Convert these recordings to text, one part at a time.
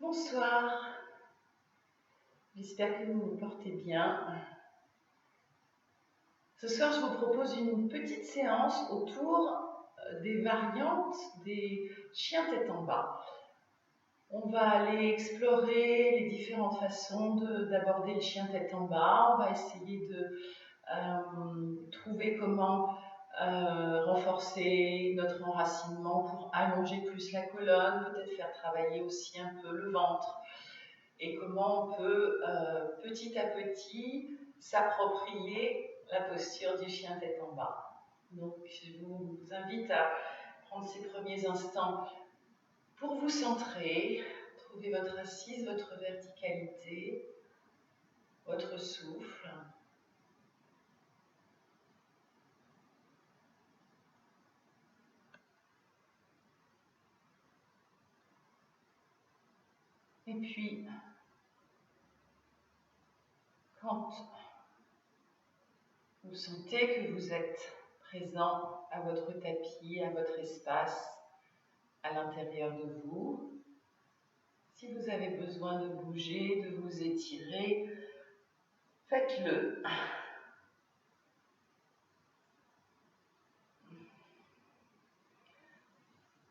Bonsoir, j'espère que vous vous portez bien. Ce soir, je vous propose une petite séance autour des variantes des chiens tête en bas. On va aller explorer les différentes façons d'aborder le chien tête en bas. On va essayer de trouver comment renforcer notre enracinement pour allonger plus la colonne, peut-être faire travailler aussi un peu le ventre. Et comment on peut petit à petit s'approprier la posture du chien tête en bas. Donc je vous invite à prendre ces premiers instants pour vous centrer, trouver votre assise, votre verticalité, votre souffle. Et puis, quand vous sentez que vous êtes présent à votre tapis, à votre espace, à l'intérieur de vous, si vous avez besoin de bouger, de vous étirer, faites-le.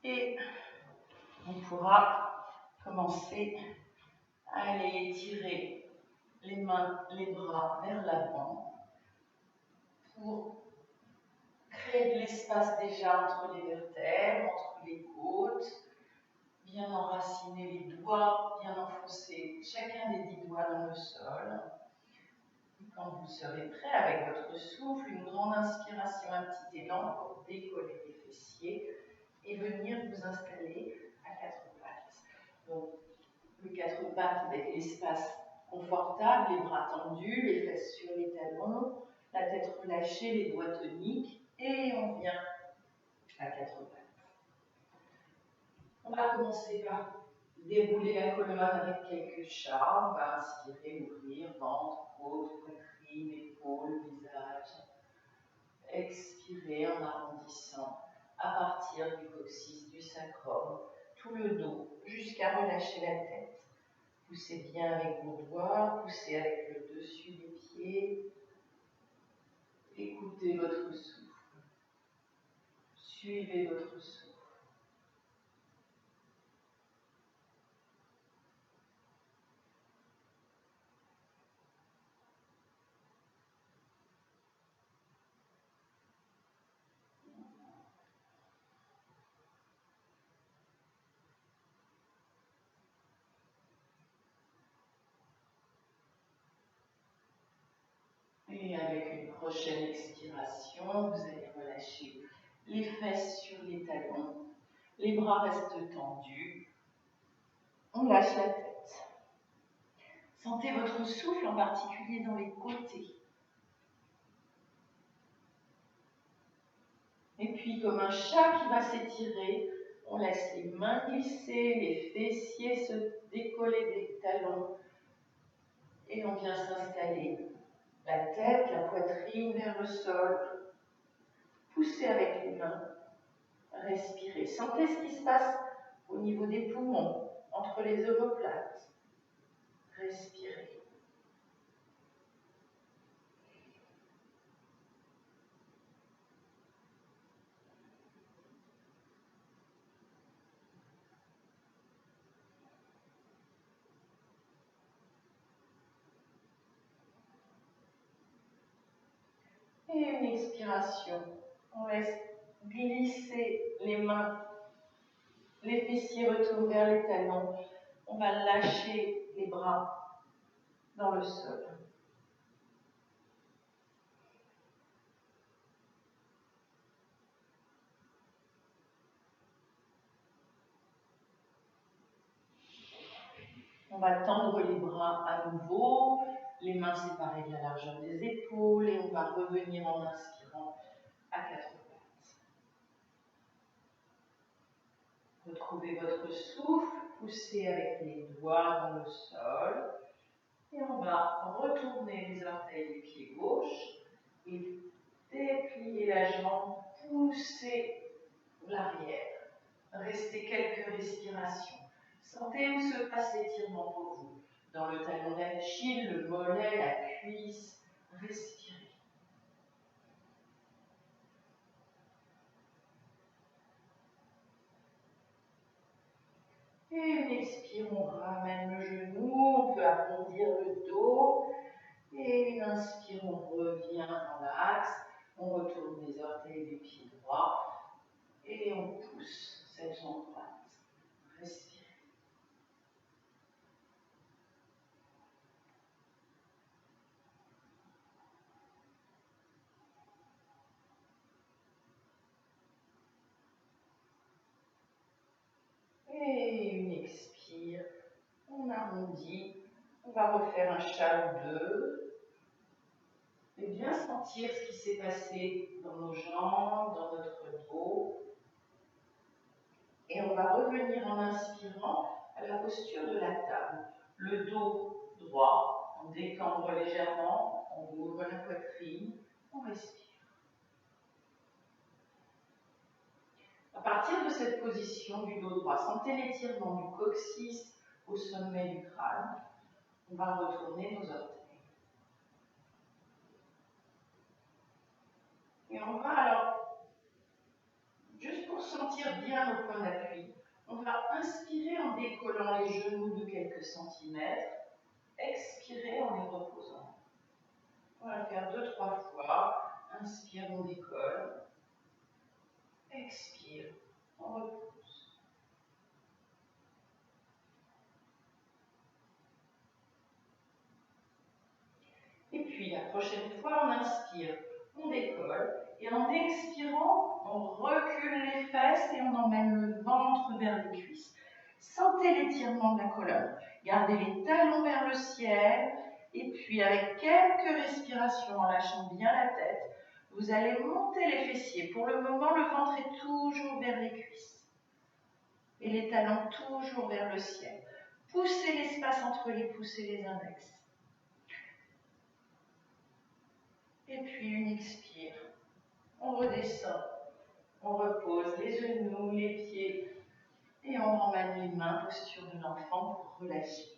Et on pourra commencer à aller étirer les mains, les bras vers l'avant pour créer de l'espace déjà entre les vertèbres, entre les côtes, bien enraciner les doigts, bien enfoncer chacun des 10 doigts dans le sol. Et quand vous serez prêt avec votre souffle, une grande inspiration, un petit élan pour décoller les fessiers et venir vous installer à 4 pattes. Donc, les 4 pattes avec l'espace confortable, les bras tendus, les fesses sur les talons, la tête relâchée, les doigts toniques, et on vient à 4 pattes. On va commencer par dérouler la colonne avec quelques chats. On va inspirer, ouvrir, ventre, côte, poitrine, épaules, visage. Expirer en arrondissant à partir du coccyx, du sacrum, tout le dos, jusqu'à relâcher la tête. Poussez bien avec vos doigts, poussez avec le dessus des pieds. Écoutez votre souffle. Suivez votre souffle. Et avec une prochaine expiration, vous allez relâcher les fesses sur les talons. Les bras restent tendus. On lâche la tête. Sentez votre souffle, en particulier dans les côtés. Et puis, comme un chat qui va s'étirer, on laisse les mains glisser, les fessiers se décoller des talons. Et on vient s'installer. La tête, la poitrine vers le sol. Poussez avec les mains. Respirez. Sentez ce qui se passe au niveau des poumons, entre les omoplates. Respirez. Et une expiration. On laisse glisser les mains. Les fessiers retournent vers les talons. On va lâcher les bras dans le sol. On va tendre les bras à nouveau, les mains séparées de la largeur des épaules, et on va revenir en inspirant à 4 pattes. Retrouvez votre souffle, poussez avec les doigts dans le sol. Et on va retourner les orteils du pied gauche et déplier la jambe, pousser l'arrière. Restez quelques respirations. Sentez où se passe l'étirement pour vous. Dans le talon d'Achille, le mollet, la cuisse. Respirez. Et une expire, on ramène le genou, on peut arrondir le dos. Et une inspire, on revient dans l'axe, on retourne les orteils des pieds droits et on pousse cette jambe droite. Respirez. Et une expire, on arrondit, on va refaire un chat ou deux. Et bien sentir ce qui s'est passé dans nos jambes, dans notre dos. Et on va revenir en inspirant à la posture de la table. Le dos droit, on décambre légèrement, on ouvre la poitrine, on respire. À partir de cette position du dos droit, sentez l'étirement du coccyx au sommet du crâne. On va retourner nos orteils. Et on va alors, juste pour sentir bien nos points d'appui, on va inspirer en décollant les genoux de quelques centimètres, expirer en les reposant. On va le faire 2-3 fois. Inspire, on décolle. Expire, on repose. Et puis la prochaine fois, on inspire, on décolle. Et en expirant, on recule les fesses et on emmène le ventre vers les cuisses. Sentez l'étirement de la colonne. Gardez les talons vers le ciel. Et puis avec quelques respirations, en lâchant bien la tête, vous allez monter les fessiers. Pour le moment, le ventre est toujours vers les cuisses. Et les talons toujours vers le ciel. Poussez l'espace entre les pouces et les index. Et puis une expire. On redescend. On repose les genoux, les pieds. Et on emmène les mains, posture de l'enfant, pour relâcher.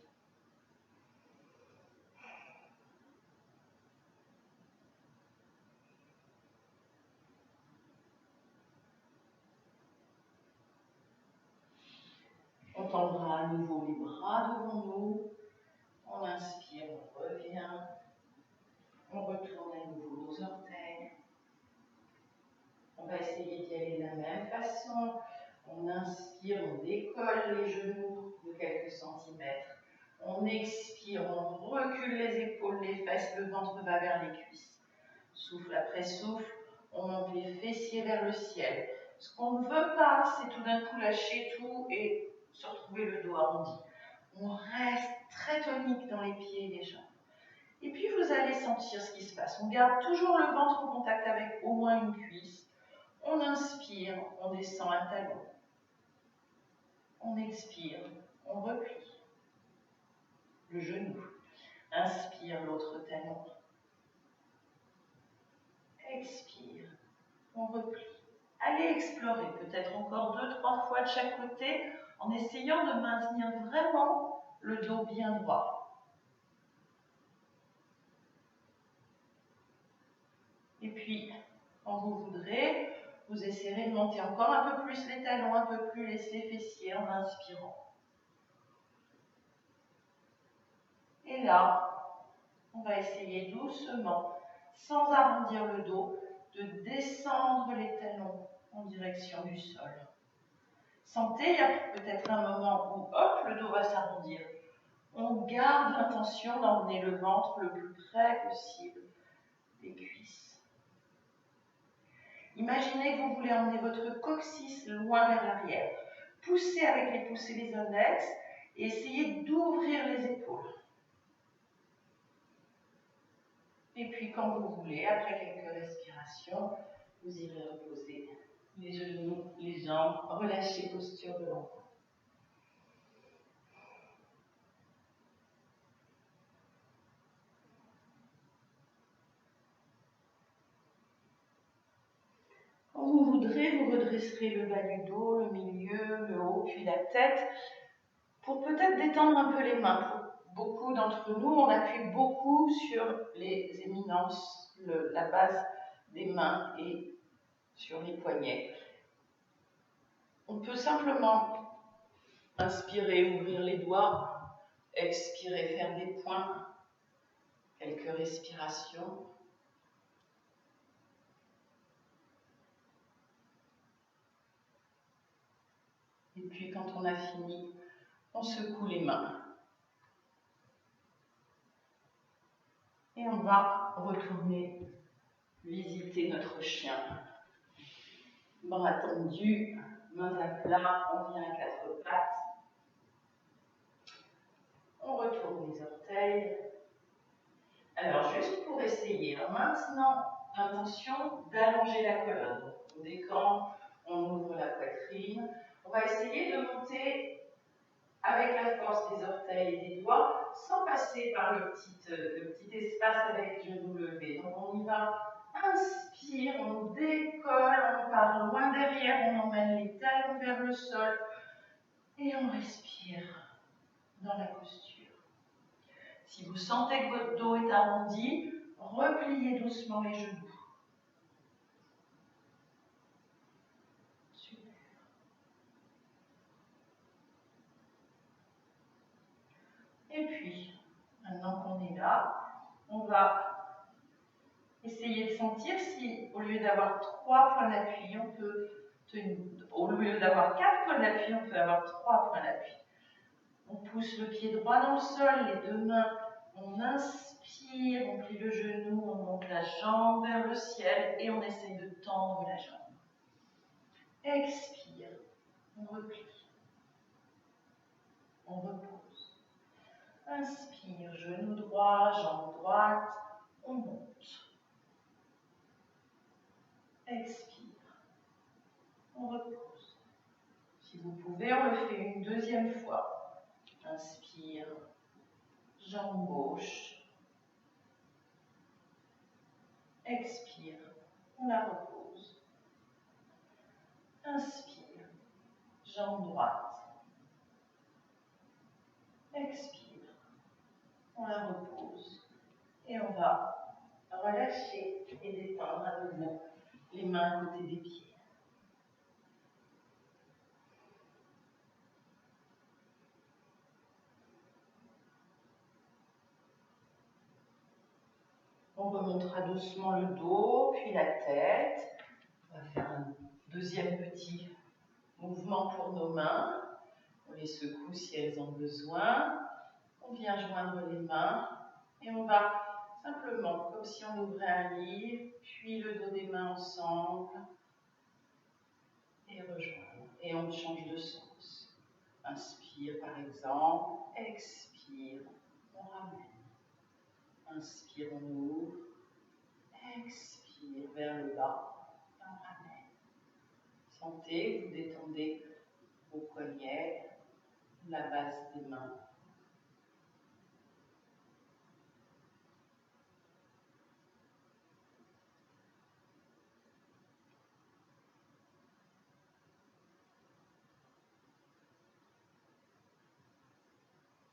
On tendra à nouveau les bras devant nous. On inspire, on revient. On retourne à nouveau nos orteils. On va essayer d'y aller de la même façon. On inspire, on décolle les genoux de quelques centimètres. On expire, on recule les épaules, les fesses, le ventre va vers les cuisses. Souffle après souffle, on monte les fessiers vers le ciel. Ce qu'on ne veut pas, c'est tout d'un coup lâcher tout et se retrouver le dos arrondi. On reste très tonique dans les pieds et les jambes. Et puis vous allez sentir ce qui se passe. On garde toujours le ventre en contact avec au moins une cuisse. On inspire, on descend un talon. On expire, on replie le genou. Inspire l'autre talon. Expire, on replie. Allez explorer, peut-être encore 2-3 fois de chaque côté, en essayant de maintenir vraiment le dos bien droit. Et puis, quand vous voudrez, vous essayerez de monter encore un peu plus les talons, un peu plus les fessiers en inspirant. Et là, on va essayer doucement, sans arrondir le dos, de descendre les talons en direction du sol. Sentez, il y a peut-être un moment où, hop, le dos va s'arrondir. On garde l'intention d'emmener le ventre le plus près possible des cuisses. Imaginez que vous voulez emmener votre coccyx loin vers l'arrière. Poussez avec les pouces et les index et essayez d'ouvrir les épaules. Et puis quand vous voulez, après quelques respirations, vous irez reposer les genoux, les jambes, relâchez posture de l'enfant. Quand vous voudrez, vous redresserez le bas du dos, le milieu, le haut, puis la tête. Pour peut-être détendre un peu les mains, pour beaucoup d'entre nous, on appuie beaucoup sur les éminences, la base des mains et sur les poignets. On peut simplement inspirer, ouvrir les doigts, expirer, faire des points, quelques respirations. Et puis quand on a fini, on secoue les mains. Et on va retourner visiter notre chien. Bras tendus, mains à plat, on vient à quatre pattes. On retourne les orteils. Alors, juste pour essayer, maintenant, l'intention d'allonger la colonne. On décampe, on ouvre la poitrine. On va essayer de monter avec la force des orteils et des doigts, sans passer par le petit espace avec les genoux levés. Donc, on y va. Inspire, on décolle, on part loin derrière, on emmène les talons vers le sol et on respire dans la posture. Si vous sentez que votre dos est arrondi, repliez doucement les genoux. Super. Et puis, maintenant qu'on est là, on va essayer de sentir si, au lieu d'avoir 3 points d'appui, on peut au lieu d'avoir 4 points d'appui, on peut avoir 3 points d'appui. On pousse le pied droit dans le sol, les deux mains, on inspire, on plie le genou, on monte la jambe vers le ciel et on essaye de tendre la jambe. Expire, on replie, on repose. Inspire, genou droit, jambe droite, on monte. Expire, on repose. Si vous pouvez, on le fait une deuxième fois. Inspire, jambe gauche. Expire, on la repose. Inspire, jambe droite. Expire, on la repose. Et on va relâcher et détendre à nouveau les mains à côté des pieds. On remontera doucement le dos, puis la tête. On va faire un deuxième petit mouvement pour nos mains. On les secoue si elles ont besoin. On vient joindre les mains et on va simplement, comme si on ouvrait un livre, puis le dos des mains ensemble et rejoindre. Et on change de sens. Inspire par exemple, expire, on ramène. Inspire, on ouvre, expire vers le bas, et on ramène. Sentez, vous détendez vos poignets, la base des mains.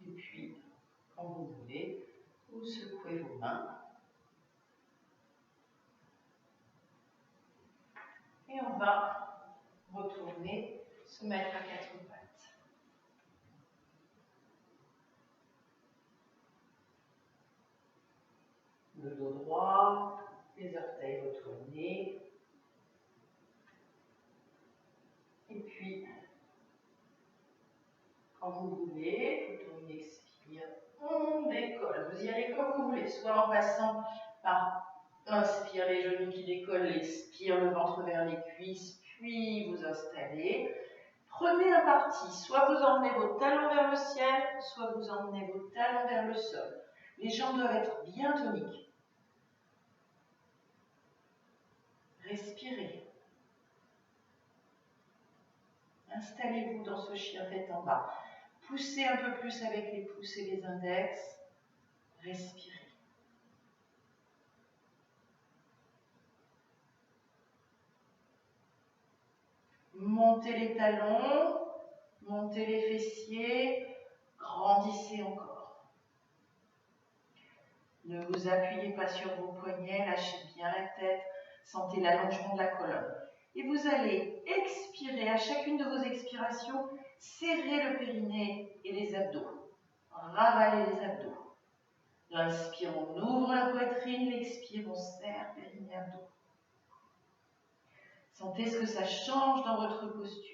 Et puis, quand vous voulez, vous secouez vos mains. Et on va retourner, se mettre à quatre pattes. Le dos droit, les orteils retournés. Et puis, quand vous voulez, quand on expire, on décolle. Vous y allez comme vous voulez, soit en passant par inspire les genoux qui décollent, expire le ventre vers les cuisses, puis vous installez. Prenez un parti, soit vous emmenez vos talons vers le ciel, soit vous emmenez vos talons vers le sol. Les jambes doivent être bien toniques. Respirez. Installez-vous dans ce chien tête en bas. Poussez un peu plus avec les pouces et les index. Respirez. Montez les talons, montez les fessiers, Grandissez encore. Ne vous appuyez pas sur vos poignets, lâchez bien la tête, sentez l'allongement de la colonne. Et vous allez expirer, à chacune de vos expirations, serrer le périnée et les abdos. Ravaler les abdos. L'inspire, on ouvre la poitrine, l'expire, on serre périnée, abdos. Sentez ce que ça change dans votre posture.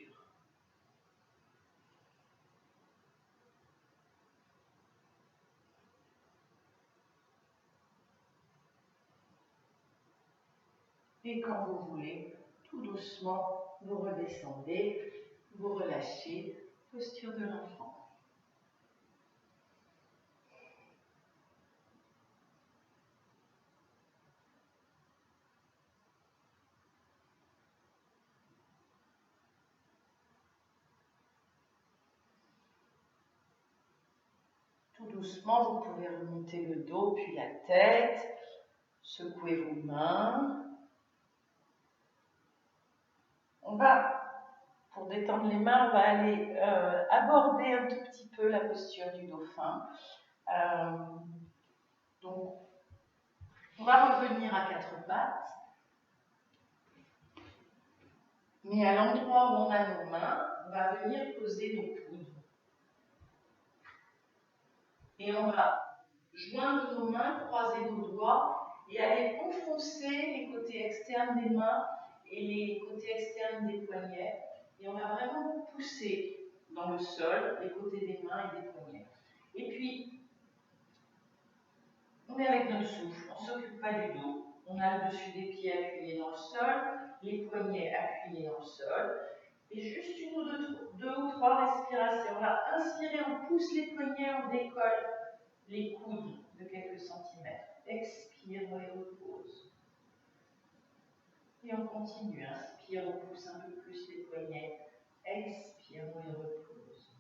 Et quand vous voulez, tout doucement, vous redescendez, vous relâchez, posture de l'enfant. Tout doucement, vous pouvez remonter le dos, puis la tête, secouer vos mains. Pour détendre les mains, on va aller aborder un tout petit peu la posture du dauphin. Donc, on va revenir à quatre pattes. Mais à l'endroit où on a nos mains, on va venir poser nos coudes. Et on va joindre nos mains, croiser nos doigts et aller enfoncer les côtés externes des mains et les côtés externes des poignets. Et on va vraiment pousser dans le sol les côtés des mains et des poignets. Et puis, on est avec notre souffle, on ne s'occupe pas du dos. On a le dessus des pieds appuyés dans le sol, les poignets appuyés dans le sol. Et juste une ou deux ou trois respirations. On va inspirer, on pousse les poignets, on décolle les coudes de quelques centimètres. Expire, on les repose. Et on continue. Inspire, on pousse un peu plus les poignets. Expire, on les repose.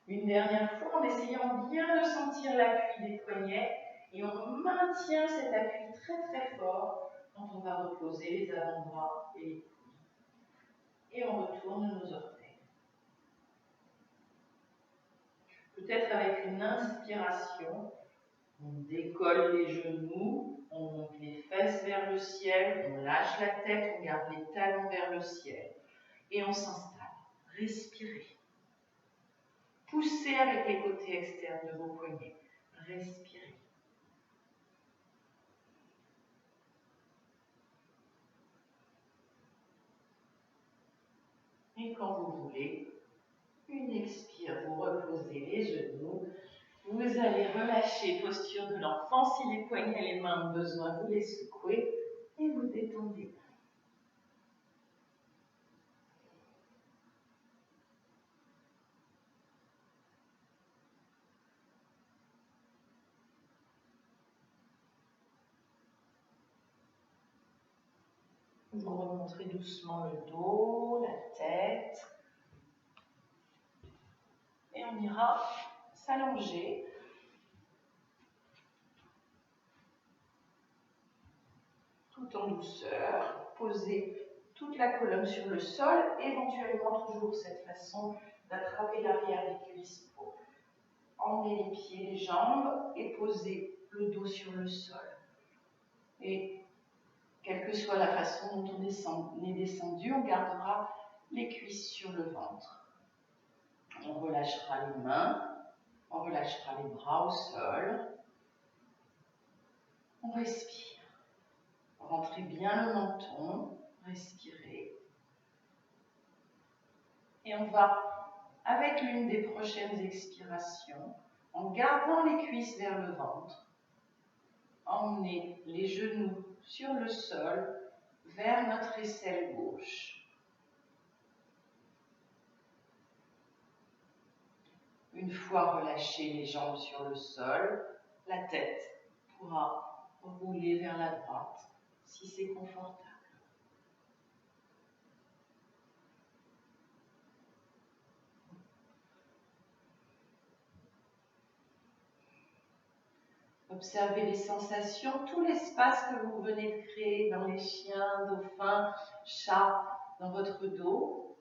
Une dernière fois, en essayant bien de sentir l'appui des poignets. Et on maintient cet appui très très fort quand on va reposer les avant-bras et les coudes. Et on retourne nos orteils. Peut-être avec une inspiration, on décolle les genoux, on monte les fesses vers le ciel, on lâche la tête, on garde les talons vers le ciel. Et on s'installe. Respirez. Poussez avec les côtés externes de vos poignets. Respirez. Et quand vous voulez, une expire, vous reposez les genoux. Vous allez relâcher posture de l'enfant. Si les poignets et les mains ont besoin, vous les secouez et vous détendez. Vous remonterez doucement le dos, la tête. Et on ira s'allonger. Tout en douceur. Poser toute la colonne sur le sol. Éventuellement toujours cette façon d'attraper l'arrière des cuisses pour emmener les pieds, les jambes et poser le dos sur le sol. Et quelle que soit la façon dont on est descendu, on gardera les cuisses sur le ventre. On relâchera les mains, on relâchera les bras au sol. On respire. Rentrez bien le menton, respirez. Et on va, avec l'une des prochaines expirations, en gardant les cuisses vers le ventre, emmener les genoux sur le sol vers notre aisselle gauche. Une fois relâchées les jambes sur le sol, la tête pourra rouler vers la droite si c'est confortable. Observez les sensations, tout l'espace que vous venez de créer dans les chiens, dauphins, chats, dans votre dos,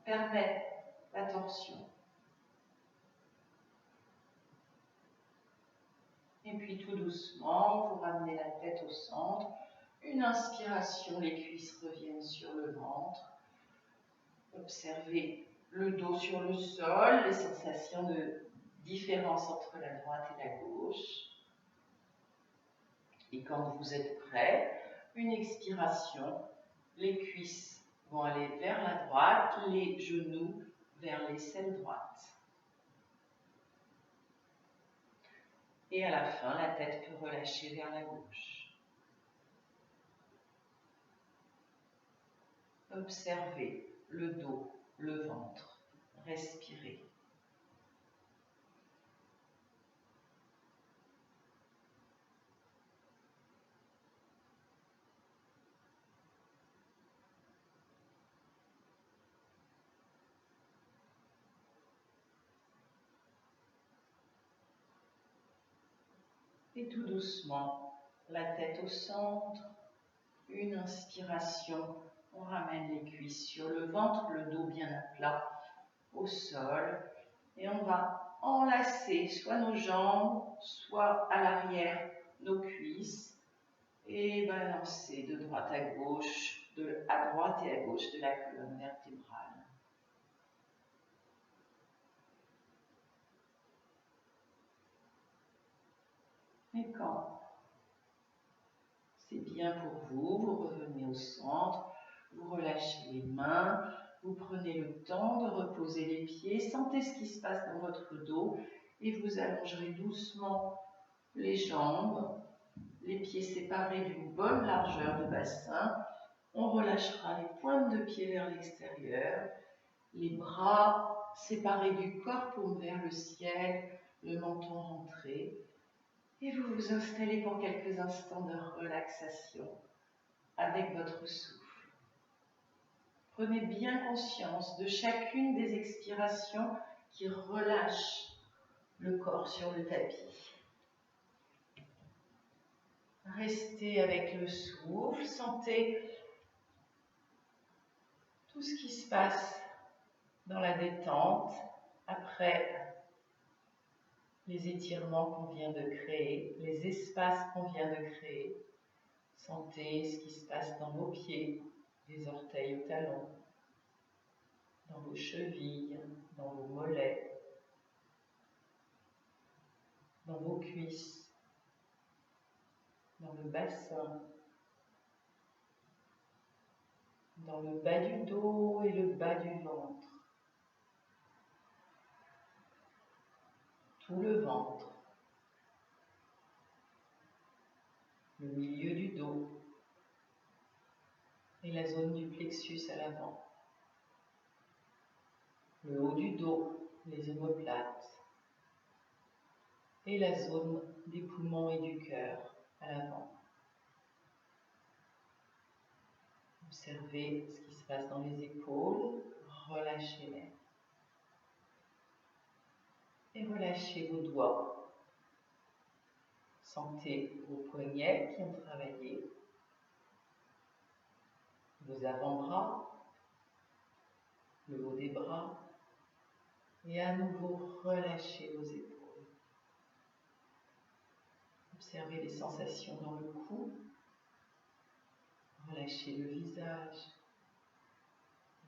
permet la torsion. Et puis tout doucement, vous ramenez la tête au centre. Une inspiration, les cuisses reviennent sur le ventre. Observez le dos sur le sol, les sensations de différence entre la droite et la gauche. Et quand vous êtes prêt, une expiration, les cuisses vont aller vers la droite, les genoux vers l'aisselle droite. Et à la fin, la tête peut relâcher vers la gauche. Observez le dos, le ventre, respirez. Et tout doucement, la tête au centre, une inspiration, on ramène les cuisses sur le ventre, le dos bien à plat au sol et on va enlacer soit nos jambes, soit à l'arrière nos cuisses et balancer de droite à gauche, à droite et à gauche de la colonne vertébrale. Et quand c'est bien pour vous, vous revenez au centre, vous relâchez les mains, vous prenez le temps de reposer les pieds, sentez ce qui se passe dans votre dos et vous allongerez doucement les jambes, les pieds séparés d'une bonne largeur de bassin. On relâchera les pointes de pied vers l'extérieur, les bras séparés du corps, paume vers le ciel, le menton rentré. Et vous vous installez pour quelques instants de relaxation avec votre souffle. Prenez bien conscience de chacune des expirations qui relâchent le corps sur le tapis. Restez avec le souffle, sentez tout ce qui se passe dans la détente après les étirements qu'on vient de créer, les espaces qu'on vient de créer. Sentez ce qui se passe dans vos pieds, des orteils aux talons, dans vos chevilles, dans vos mollets, dans vos cuisses, dans le bassin, dans le bas du dos et le bas du ventre, tout le ventre, le milieu du dos et la zone du plexus à l'avant, le haut du dos, les omoplates et la zone des poumons et du cœur à l'avant. Observez ce qui se passe dans les épaules, relâchez-les. Et relâchez vos doigts. Sentez vos poignets qui ont travaillé, vos avant-bras, le haut des bras, et à nouveau relâchez vos épaules. Observez les sensations dans le cou, relâchez le visage,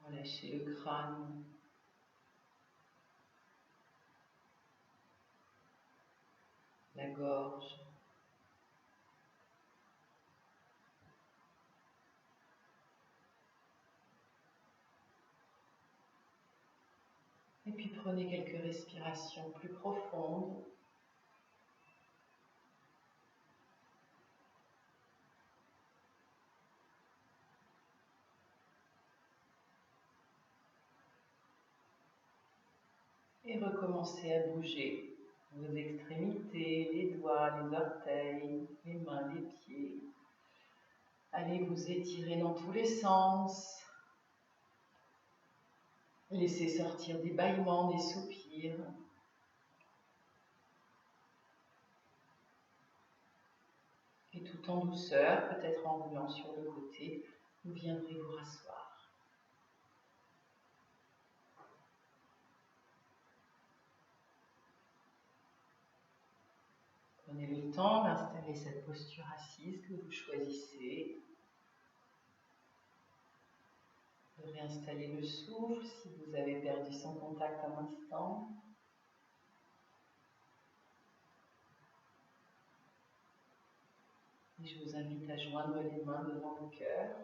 relâchez le crâne, la gorge, et puis prenez quelques respirations plus profondes. Et recommencez à bouger vos extrémités, les doigts, les orteils, les mains, les pieds. Allez vous étirer dans tous les sens. Laissez sortir des bâillements, des soupirs. Et tout en douceur, peut-être en roulant sur le côté, vous viendrez vous rasseoir. Prenez le temps d'installer cette posture assise que vous choisissez, de réinstaller le souffle si vous avez perdu son contact un instant. Et je vous invite à joindre les mains devant le cœur.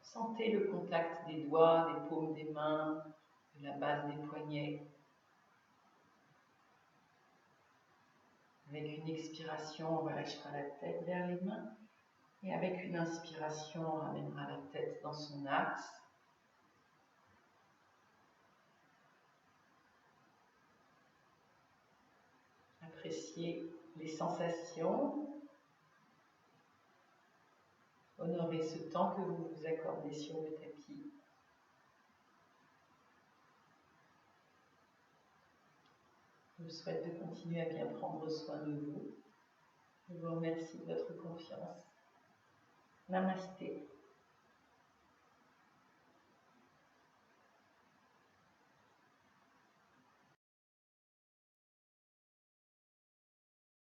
Sentez le contact des doigts, des paumes des mains, de la base des poignets. Avec une expiration, on relâchera la tête vers les mains. Et avec une inspiration, on ramènera la tête dans son axe. Appréciez les sensations. Honorez ce temps que vous vous accordez sur le tapis. Je vous souhaite de continuer à bien prendre soin de vous. Je vous remercie de votre confiance. Namasté.